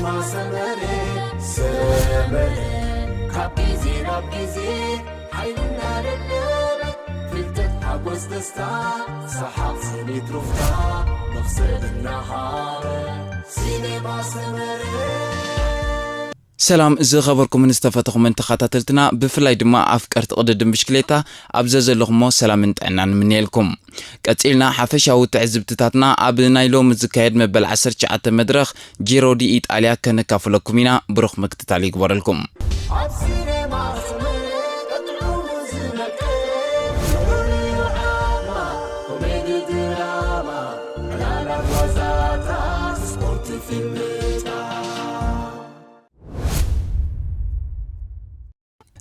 سينما سمري سمري كابيزي رابيزي حيلنا للنبت فلتت حبوز دستا صحاب سيني تروفتا نفسد النهار سينما سمري سلام إذا خبركم من استفادكم من تخاطرتنا بفلاي دما أفكار تقدم بشكلتا أبزز لكم سلام انتعنا منيلكم كاتيلنا حفشاو تعزبتاتنا أبنا يلوم زكايد مبل 10 مدرخ جيرو دي إيطاليا كنكافو لكمينا بروخ مكتتالي كبارلكم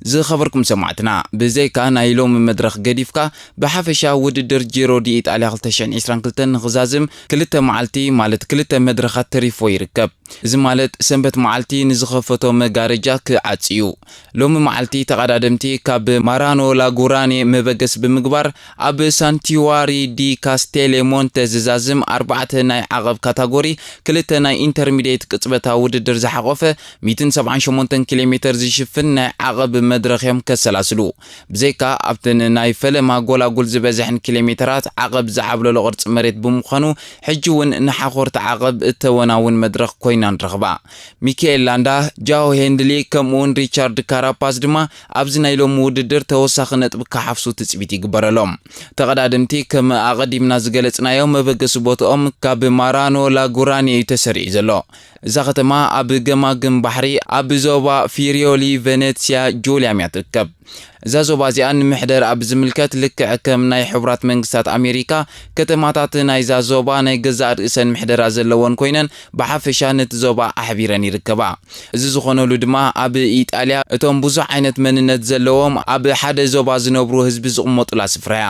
زي خبركم سمعتنا بزيكا نايلوم مدرخ قديفكا بحفشا وددر جيرو دي إيطاليا 2022 غزازم كلتا معالتي مالت كلتا مدرخات تريفو يركب زي مالت سنبت معالتي نزخفتو مغارجا كعاتيو لوم معالتي تقدادمتي كاب مارانو لاغوراني مبقس بمقبار اب سانتيواري دي كاستيلي مونتي زازم 4 ناي عقب كاتاغوري كلتا ناي انترميديت قصبتا وددر زحقوفه 178 كيلومتر زيشفن ناي عقب مدرخيم كسلاسلو بزيكا ابتن ناي فلما غولاغول زبزحن كيلومترات عقب زعبلو لقرص مريت بمخانو حجون نحاخورت عقب التوناون مدرخ كوينان رغبا ميكيل لاندا جاو هندلي كمون ريتشارد كاراباس دما ابز نايلوم وددر توسخ نطب كحفصو تصبيتي غبرلوم تقدادمتي كما اقدمنا زغلصنايو مبغس بوتኦም كاب مارانو لاغوراني تسري زلو زختما اب جماغم بحري اب زوبا فيريولي فينيتسيا جوليا ميتركب زازو بازيان محدر اب زملكت لك كم ناي حبرات منغستات امريكا كتماتات ناي زازوبا ناي غزار اسن محدر زلون كوينن بحفشا نتزوبا احبيرن يركبا እዚ ዝኾነሉ ድማ ኣብ ኢጣልያ እቶም ብዙሕ ዓይነት መንነት ዘለዎም ኣብ ሓደ ዞባ ዝነብሩ ህዝቢ ዝቕመጡላ ስፍራ እያ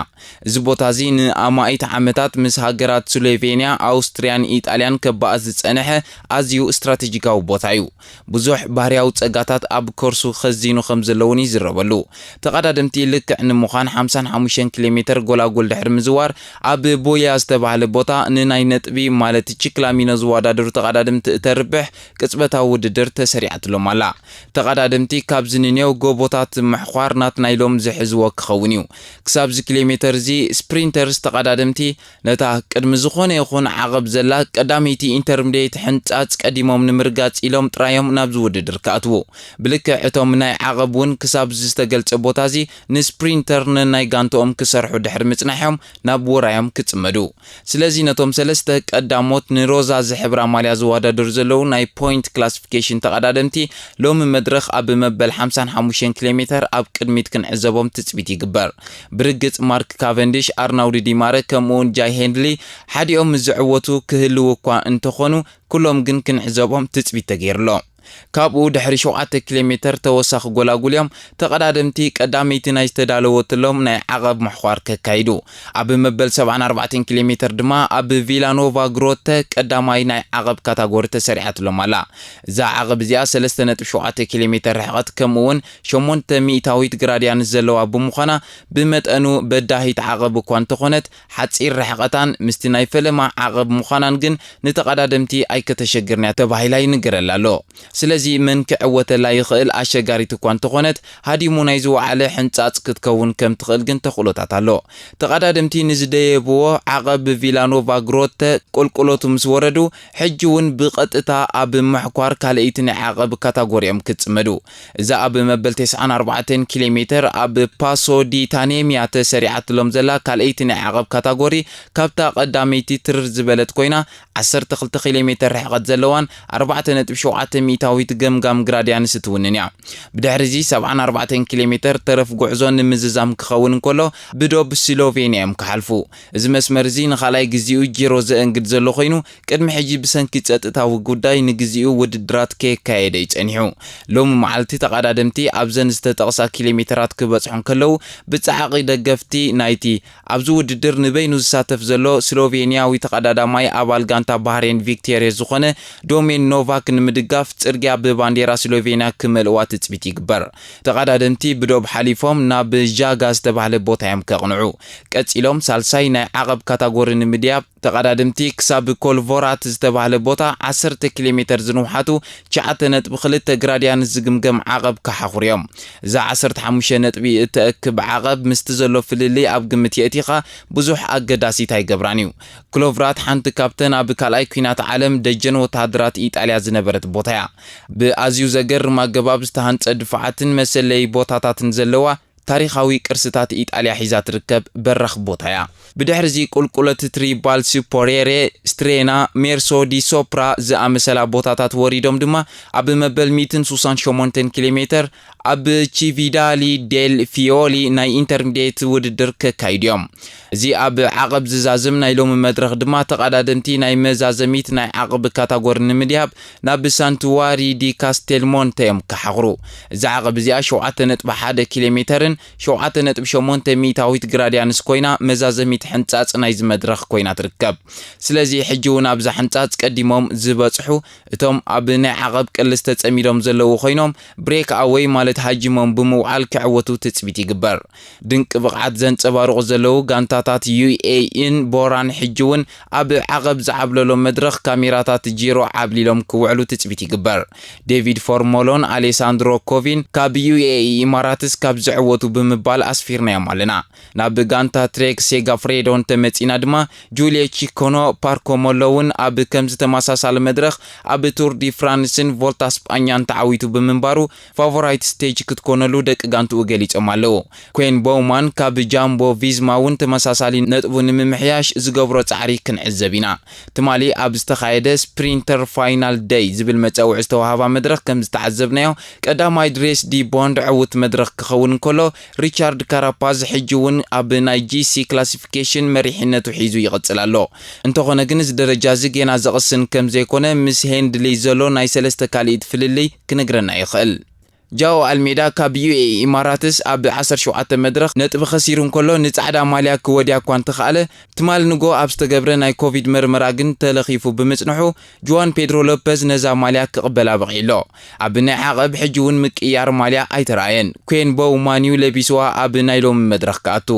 እዚ ቦታ እዚ ንኣማኢት ዓመታት ምስ ሃገራት ስሎቬንያ ኣውስትሪያን ኢጣልያን ከበኣስ ዝጸንሐ ኣዝዩ ስትራቴጂካዊ ቦታ እዩ ብዙሕ ባህርያዊ ጸጋታት ኣብ ኮርሱ ኸዚኑ ከም ዘለውን ይዝረበሉ ተቀዳድምቲ ልክዕ ንምዃን 55 ኪሎሜትር ጎላጎል ድሕሪ ምዝዋር ኣብ ቦያ ዝተባሃለ ቦታ ንናይ ነጥቢ ማለት ቺክላሚኖ ዝወዳደሩ ተቀዳድምቲ እተርብሕ ቅጽበታዊ ውድድር ተሰሪዓትሎም ኣላ ተቀዳድምቲ ካብ ዝንኔው ጎቦታት ምሕኳር ናት ናይሎም ዝሕዝዎ ክኸውን እዩ ክሳብ ዚ ኪሎሜትር ዚ ስፕሪንተርስ ተቀዳድምቲ ነታ ቅድሚ ዝኾነ ይኹን ዓቐብ ዘላ ቀዳሚቲ ኢንተርሚዲየት ሕንጻጽ ቀዲሞም ንምርጋጽ ኢሎም ጥራዮም ናብ ዝውድድር ከኣትዉ ብልክዕ እቶም ናይ ዓቐብውን ክሳብ ዝተገልጸ ቦታ እዚ ንስፕሪንተር ናይ ጋንቶኦም ክሰርሑ ድሕሪ ምጽናሖም ናብ ወራዮም ክጽመዱ ስለዚ ነቶም ሰለስተ ቀዳሞት ንሮዛ ዝሕብራ ማልያ ዝወዳደሩ ዘለው ናይ ፖይንት ክላሲፊኬሽን ተቀዳድምቲ ሎም መድረኽ ኣብ መበል 55 ኪሎሜትር ኣብ ቅድሚት ክንዕዘቦም ትጽቢት ይግበር ብርግጽ ማርክ ካቨንዲሽ ኣርናውድ ዲማረ ከምኡን ጃይ ሄንድሊ ሓዲኦም ዝዕወቱ ክህልው እኳ እንተኾኑ ኩሎም ግን ክንዕዘቦም ትጽቢት ተገይርሎም ካብኡ ድሕሪ 7 ኪሎሜትር ተወሳኺ ጎላጉልዮም ተቀዳድምቲ ቀዳሚቲ ናይ ዝተዳለወትሎም ናይ ዓቐብ ምሕኳር ከካይዱ ኣብ መበል 74 ኪሎሜትር ድማ ኣብ ቪላኖቫ ግሮተ ቀዳማይ ናይ ዓቐብ ካታጎሪ ተሰሪዓትሎም ኣላ እዛ ዓቐብ እዚኣ 3.7 ኪሎሜትር ርሕቀት ከምኡውን 800 ግራድያን ዘለዋ ብምዃና ብመጠኑ በዳሂት ዓቐብ እኳ እንተኾነት ሓፂር ርሕቀታን ምስቲ ናይ ፈለማ ዓቐብ ምዃናን ግን ንተቀዳድምቲ ኣይከተሸግርና ተባሂላ ይንገረላ ኣሎ ስለዚ ምን ክዕወተላ ይኽእል ኣሸጋሪት እኳ እንተኾነት ሃዲሙ ናይ ዝወዓለ ሕንጻጽ ክትከውን ከም ትኽእል ግን ተኽእሎታት ኣሎ ተቀዳድምቲ ንዝደየብዎ ዓቐብ ቪላኖቫ ግሮተ ቁልቁሎቱ ምስ ወረዱ ሕጂ እውን ብቐጥታ ኣብ ምሕኳር ካልአይቲ ናይ ዓቐብ ካታጎሪኦም ክጽመዱ እዛ ኣብ መበል 94 ኪሎሜትር ኣብ ፓሶ ዲ ታኔሚያ ተሰሪዓትሎም ዘላ ካልአይቲ ናይ ዓቐብ ካታጎሪ ካብታ ቀዳመይቲ ትርር ዝበለት ኮይና 12 ኪሎሜትር ርሕቀት ዘለዋን 4.7 ሚታዊት ገምጋም ግራድያን ስትውንን እያ ብድሕሪዚ 74 ኪሎሜትር ተረፍ ጉዕዞን ንምዝዛም ክኸውን እንከሎ ብዶብ ስሎቬንያ ክሓልፉ እዚ መስመር እዚ ንኻላይ ግዜኡ ጂሮ ዘእንግድ ዘሎ ኮይኑ ቅድሚ ሕጂ ብሰንኪ ጸጥታዊ ጉዳይ ንግዜኡ ውድድራት ከካየደ ይጸኒሑ ሎም መዓልቲ ተቀዳድምቲ ኣብዘን ዝተጠቕሳ ኪሎሜትራት ክበጽሑን ከለው ብጻዕቂ ደገፍቲ ናይቲ ኣብዚ ውድድር ንበይኑ ዝሳተፍ ዘሎ ስሎቬንያዊ ተቀዳዳማይ ኣባል ጋንታ ባህሬን ቪክቶሪያ ዝኾነ ዶሜን ኖቫክ ንምድጋፍ ጽር ጽርግያ ብባንዴራ ስሎቬንያ ክመልእዋ ትጽቢት ይግበር። ተቐዳደምቲ ብዶብ ሓሊፎም ናብ ዣጋ ዝተባህለ ቦታ እዮም ከቕንዑ። ቀጺሎም ሳልሳይ ናይ ዓቐብ ካታጎሪ ንምድያብ ተቐዳድምቲ ክሳብ ኮልቮራት ዝተባህለ ቦታ 10 ኪሎሜተር ዝንውሓቱ 9.2 ግራድያን ዝግምገም ዓቐብ ከሓኹር እዮም። እዛ 15 ነጥቢ እትእክብ ዓቐብ ምስቲ ዘሎ ፍልልይ ኣብ ግምት የእቲኻ ብዙሕ ኣገዳሲት ኣይገብራን እዩ። ኮልቮራት ሓንቲ ካብተን ኣብ ካልኣይ ኩናት ዓለም ደጀን ወታደራት ኢጣልያ ዝነበረት ቦታ እያ። ብኣዝዩ ዘገርም ኣገባብ ዝተሃንጸ ድፍዓትን መሰለይ ቦታታትን ዘለዋ ታሪኻዊ ቅርስታት ኢጣልያ ሒዛ ትርከብ በራኽ ቦታ እያ። ብድሕሪ ቁልቁለት ትሪባል ሱፖሬሬ ስትሬና ሜርሶ ዲ ሶፕራ ዝኣመሰላ ቦታታት ወሪዶም ድማ ኣብ መበል 168 ኪሎሜተር ኣብ ቺቪዳሊ ዴል ፊዮሊ ናይ ኢንተርሚዲየት ውድድር ከካይድዮም። እዚ ኣብ ዓቐብ ዝዛዝም ናይ ሎሚ መድረኽ ድማ ተቐዳደምቲ ናይ መዛዘሚት ናይ ዓቐብ ካታጎሪ ንምድያብ ናብ ሳንቱዋሪ ዲ ካስቴልሞንቴ እዮም ከሓኽሩ። እዚ ዓቐብ እዚኣ 7.1 ኪሎሜተርን 7.8 ሚታዊት ግራድያንስ ኮይና መዛዘሚት ሕንጻጽ ናይ ዝመድረኽ ኮይና ትርከብ። ስለዚ ሕጂ እውን ኣብዛ ሕንጻጽ ቀዲሞም ዝበጽሑ እቶም ኣብ ናይ ዓቐብ ቅልስ ተጸሚዶም ዘለዉ ኮይኖም ብሬክ ኣዌይ ማለት ሃጅሞም ብምውዓል ክዕወቱ ትጽቢት ይግበር። ድንቂ ብቕዓት ዘንጸባርቑ ዘለዉ ጋንታታት ዩኤኢን ቦራን ሕጂ እውን ኣብ ዓቐብ ዝዓብለሎም መድረኽ ካሜራታት ጂሮ ዓብሊሎም ክውዕሉ ትጽቢት ይግበር። ዴቪድ ፎርሞሎን ኣሌሳንድሮ ኮቪን ካብ ዩኤኢ ኢማራትስ ካብ ዝዕወቱ ብምባል ኣስፊርናዮም ኣለና። ናብ ጋንታ ትሬክ ሴጋፍሬዶን ተመጺና ድማ ጁልየ ቺኮኖ ፓርኮሞሎውን ኣብ ከምዚ ተመሳሳሊ መድረኽ ኣብ ቱር ዲ ፍራንስን ቮልታ ስጳኛን ተዓዊቱ ብምንባሩ ፋቮራይት ስቴጅ ክትኮነሉ ደቂ ጋንትኡ ገሊጾም ኣለዉ። ኩዌን ቦውማን ካብ ጃምቦ ቪዝማ እውን ተመሳሳሊ ነጥቡ ንምምሕያሽ ዝገብሮ ጻዕሪ ክንዕዘብ ኢና። ትማሊ ኣብ ዝተኻየደ ስፕሪንተር ፋይናል ደይ ዝብል መፀውዒ ዝተዋሃባ መድረኽ ከም ዝተዓዘብናዮ ቀዳማይ ድሬስ ዲ ቦንድ ዕውት መድረኽ ክኸውን እንከሎ ሪቻርድ ካራፓዝ ሕጂ እውን ኣብ ናይ ጂሲ ክላሲፊኬሽን መሪሕነቱ ሒዙ ይቕጽል ኣሎ። እንተኾነ ግን እዚ ደረጃ እዚ ገና ዘቕስን ከም ዘይኮነ ምስ ሄንድሊ ዘሎ ናይ 3 ካልኢት ፍልልይ ክነግረና ይኽእል። ጃኦ አልሜዳ ካብ ዩኤኢ ኢማራትስ ኣብ 17 መድረኽ ነጥቢ ኸሲሩ እንከሎ ንጻዕዳ ማልያ ክወድያ እኳ እንተኸኣለ ትማል ንጎ ኣብ ዝተገብረ ናይ ኮቪድ ምርመራ ግን ተለኺፉ ብምጽንሑ ጁዋን ፔድሮ ሎፔዝ ነዛ ማልያ ክቕበላ በቒሎ። ኣብ ናይ ዓቐብ ሕጂ እውን ምቅያር ማልያ ኣይተረኣየን። ኩዌን ቦውማንዩ ለቢስዋ ኣብ ናይ ሎሚ መድረኽ ከኣቱ።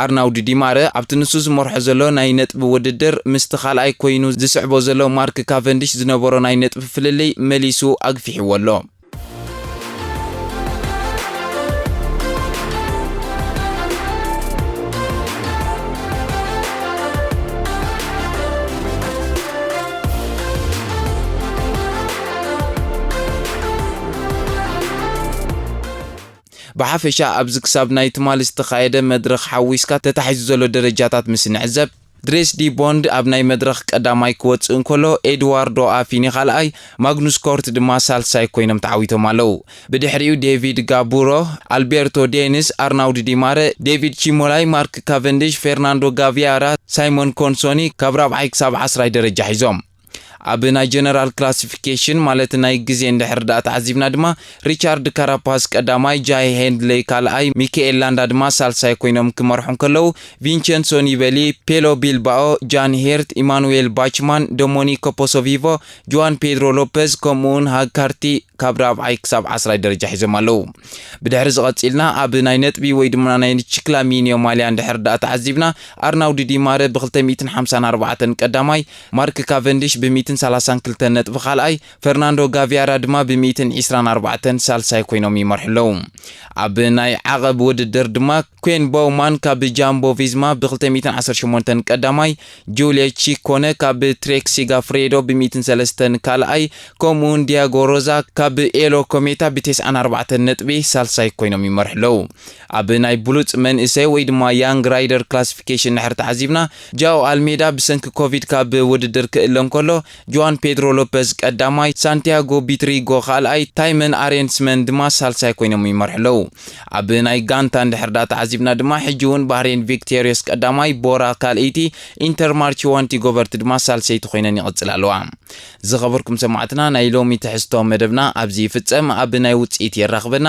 ኣርናውድ ዲማረ ኣብቲ ንሱ ዝመርሖ ዘሎ ናይ ነጥቢ ውድድር ምስቲ ካልኣይ ኮይኑ ዝስዕቦ ዘሎ ማርክ ካቨንዲሽ ዝነበሮ ናይ ነጥቢ ፍልልይ መሊሱ ኣግፊሕዎ ኣሎ። ብሓፈሻ ኣብዚ ክሳብ ናይ ትማል ዝተኻየደ መድረኽ ሓዊስካ ተታሒዙ ዘሎ ደረጃታት ምስ ንዕዘብ ድሬስ ዲ ቦንድ ኣብ ናይ መድረኽ ቀዳማይ ክወፅእ እንከሎ ኤድዋርዶ ኣፊኒ ካልኣይ ማግኑስ ኮርት ድማ ሳልሳይ ኮይኖም ተዓዊቶም ኣለዉ። ብድሕሪኡ ዴቪድ ጋቡሮ፣ ኣልቤርቶ ዴኒስ፣ ኣርናውድ ዲማረ፣ ዴቪድ ቺሞላይ፣ ማርክ ካቨንዲሽ፣ ፌርናንዶ ጋቪያራ፣ ሳይሞን ኮንሶኒ ካብ 4ይ ክሳብ 10ይ ደረጃ ሒዞም። ኣብ ናይ ጀነራል ክላሲፊኬሽን ማለት ናይ ግዜ እንድሕር ዳኣ ተዓዚብና ድማ ሪቻርድ ካራፓዝ ቀዳማይ፣ ጃይ ሄንድሌይ ካልኣይ፣ ሚካኤል ላንዳ ድማ ሳልሳይ ኮይኖም ክመርሑ እንከለዉ ቪንቸንሶ ኒቤሊ፣ ፔሎ ቢልባኦ፣ ጃን ሄርት፣ ኢማኑኤል ባችማን፣ ዶሞኒኮ ፖሶቪቮ፣ ጁዋን ፔድሮ ሎፔዝ ከምኡውን ሃግካርቲ ካብ 4ይ ክሳብ 10ይ ደረጃ ሒዞም ኣለዉ። ብድሕሪ ዝቐፂልና ኣብ ናይ ነጥቢ ወይ ድማ ናይ ቺክላሚኒዮ ማልያ እንድሕር ዳኣ ተዓዚብና ኣርናውድ ዲማረ ብ254 ቀዳማይ፣ ማርክ ካቨንዲሽ ብ132 ነጥቢ ካልኣይ፣ ፈርናንዶ ጋቪያራ ድማ ብ124 ሳልሳይ ኮይኖም ይመርሑ ኣለዉ። ኣብ ናይ ዓቐብ ውድድር ድማ ኩዌን ቦውማን ካብ ጃምቦ ቪዝማ ብ218 ቀዳማይ፣ ጁልየ ቺኮነ ካብ ትሬክ ሴጋፍሬዶ ብ103 ካልኣይ፣ ከምኡውን ዲያጎ ሮዛ ካብ ኤሎ ኮሜታ ብ94 ነጥቢ ሳልሳይ ኮይኖም ይመርሑ ኣለዉ። ኣብ ናይ ብሉጽ መንእሰይ ወይ ድማ ያንግ ራይደር ክላሲፊኬሽን ንሕር ተዓዚብና ጃኦ አልሜዳ ብሰንኪ ኮቪድ ካብ ውድድር ክእለም ከሎ ጁዋን ፔድሮ ሎፔዝ ቀዳማይ፣ ሳንቲያጎ ቢትሪጎ ካልኣይ፣ ታይመን አሬንስመን ድማ ሳልሳይ ኮይኖም ይመርሑ ኣለዉ። ኣብ ናይ ጋንታ እንድሕር ዳኣ ተዓዚብና ድማ ሕጂ እውን ባህሬን ቪክቶሪየስ ቀዳማይ፣ ቦራ ካልእይቲ፣ ኢንተርማርች ዋንቲ ጎቨርት ድማ ሳልሰይቲ ኮይነን ይቕጽላ ኣለዋ። ዝኸበርኩም ሰማዕትና ናይ ሎሚ ትሕዝቶ መደብና ኣብዚ ይፍጸም። ኣብ ናይ ውጽኢት የራኽበና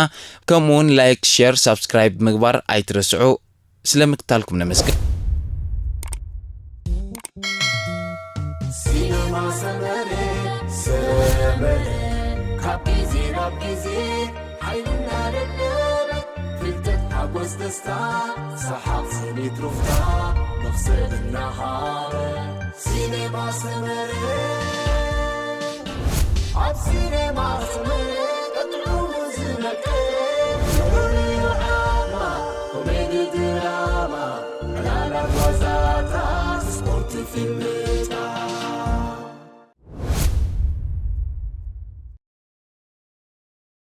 ከምኡውን ላይክ፣ ሼር፣ ሳብስክራይብ ምግባር ኣይትረስዑ። ስለምክታልኩም ነመስግን። ሲኒማ ሰመሬ ካብ ጊዜ ናብ ጊዜ ሓይልና ለለበት ፍልጠት ሓጐስ ደስታ ሰሓቕ ስኒት ሩፍታ መኽሰብ እናሃበ ሲኔማ ሰመረ ኣብ ሲኔማ ሰመረ ቀጥዑሙ ዝነቀ ሩልዮዓማ ኮሜዲ ድራማ ዕላላት ዋዛታት ስፖርት ፊልም